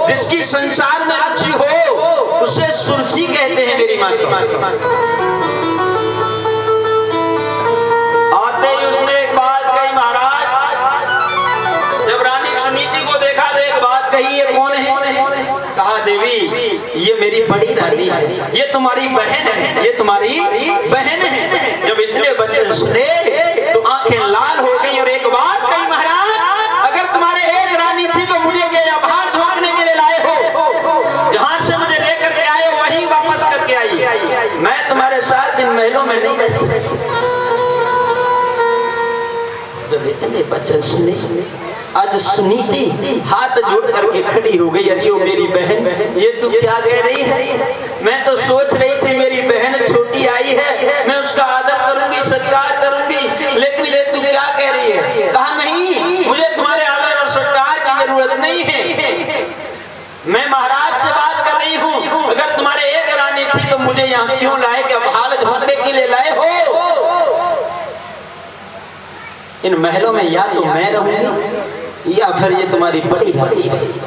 जिसकी संसार में रुचि हो उसे सुरुचि कहते हैं मेरी माता। आते ही उसने एक बात कही महाराज, जब रानी सुनीति को देखा तो एक बात कही, ये कौन है? कहा देवी ये मेरी बड़ी रानी है, ये तुम्हारी बहन है, ये तुम्हारी बहन है। जब इतने बच्चे सुने तो आंखें लाल हो गई और एक बात कही महाराज, अगर तुम्हारे एक रानी थी तो मुझे ये बाहर झोंकने के लिए लाए हो, जहां से मुझे लेकर के आए वहीं वापस करके आई। मैं तुम्हारे साथ इन महलों में नहीं रह सकती। जब इतने बच्चे सुने, आज सुनीति हाथ जोड़ करके खड़ी हो गई, अरे ओ मेरी बहन, ये तू क्या कह रही है? मैं तो सोच रही थी मेरी बहन छोटी आई है, मैं उसका आदर करूंगी, सत्कार करूंगी, लेकिन ये तू क्या कह रही है? कहा नहीं, मुझे तुम्हारे आदर और सत्कार की जरूरत नहीं है, मैं महाराज से बात कर रही हूँ। अगर तुम्हारे एक रानी थी तो मुझे यहाँ क्यों लाए, क्या भाल झोंकने के लिए लाए हो? इन महलों में या तो मैं रहूंगी या फिर ये तुम्हारी बड़ी रानी रहेगी।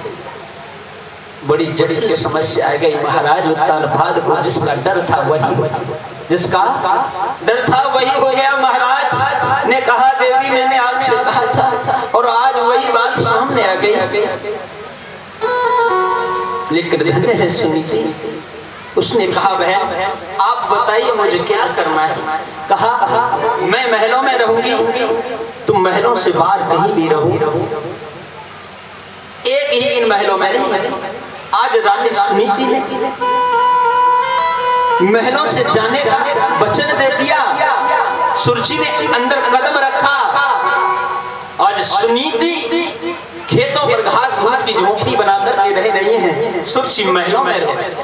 बड़ी जटिल समस्या आ गई महाराज। उत्तानपाद को जिसका डर था वही, जिसका डर था वही हो गया। महाराज ने कहा देवी मैंने आपसे कहा था और आज वही बात सामने आ गई। लेकिन धन्य है सुनीति, उसने कहा बहन आप बताइए मुझे क्या करना है? कहा मैं महलों में रहूंगी, तुम महलों से बाहर कहीं भी रहो, एक ही इन महलों में नहीं। आज रानी सुनीति ने महलों से जाने का वचन दे दिया, सुरुचि ने अंदर कदम रखा। आज सुनीति खेतों पर घास घास की झोपड़ी बनाकर के रह रही हैं, सुरुचि महलों में रहे,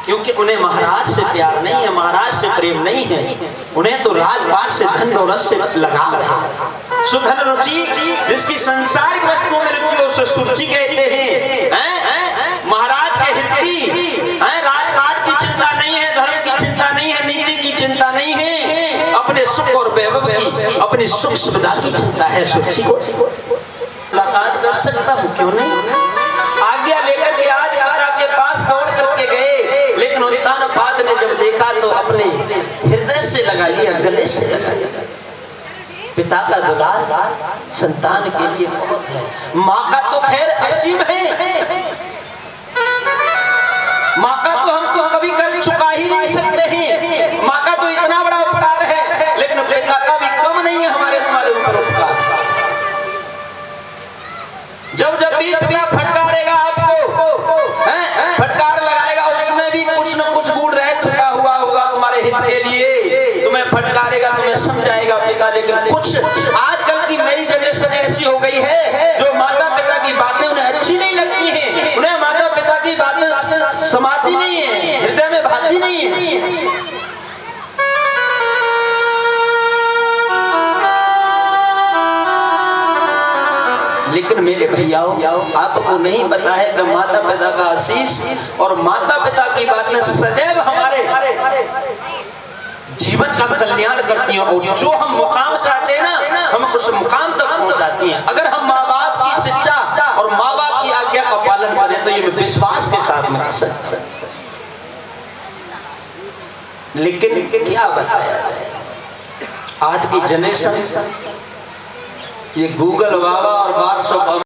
क्योंकि उन्हें महाराज से प्यार नहीं है, महाराज से प्रेम नहीं है, उन्हें तो राजपाट से धन दौलत से लगाव है। सुधन रुचि, जिसकी सांसारिक वस्तुओं में रुचि हो उसे सुरुचि कहते हैं। महाराज के हित की, राजपाट की चिंता नहीं है, धर्म की चिंता नहीं है, नीति की चिंता नहीं है, अपने सुख और वैभव की, अपनी सुख सुविधा की चिंता है। सुरुचि को मुलाकात कर सकता हूँ, क्यों नहीं? आज्ञा लेकर के आज पिता के पास दौड़ करके गए, लेकिन उत्तानपाद ने जब देखा तो अपने हृदय से लगा लिया, गले से लगा लिया। पिता का दुलार संतान के लिए बहुत है। माँ का तो खैर असीम है, माँ का तो हम तो कभी कर चुका ही नहीं सकते हैं, माँ का तो इतना बड़ा उपकार है, लेकिन पिता का भी कम नहीं है हमारे तुम्हारे ऊपर उपकार। जब जब भी पिता फटकारेगा आपको, फटकार लगाएगा, उसमें भी कुछ न कुछ गुण रह चुका हुआ होगा तुम्हारे हित के लिए। तुम्हें फटकारेगा, तुम्हें समझाएगा पिता, लेकिन कुछ आजकल की नई जनरेशन ऐसी हो गई है जो माता पिता की बातें उन्हें अच्छी नहीं लगती हैं, उन्हें माता पिता की बातें समाती नहीं है, हृदय में भाती नहीं है। लेकिन मेरे भैयाओं, आपको नहीं पता है कि माता पिता का आशीष और माता पिता की बातें सदैव हमारे जीवन का कल्याण करती हैं, और जो हम मुकाम चाहते हैं ना, हम उस मुकाम तक पहुंचाती हैं। अगर हम माँ बाप की शिक्षा और माँ बाप की आज्ञा का पालन करें तो ये विश्वास के साथ में कर सकते हैं। लेकिन क्या बताया आज की जनरेशन, ये गूगल बाबा और व्हाट्सएप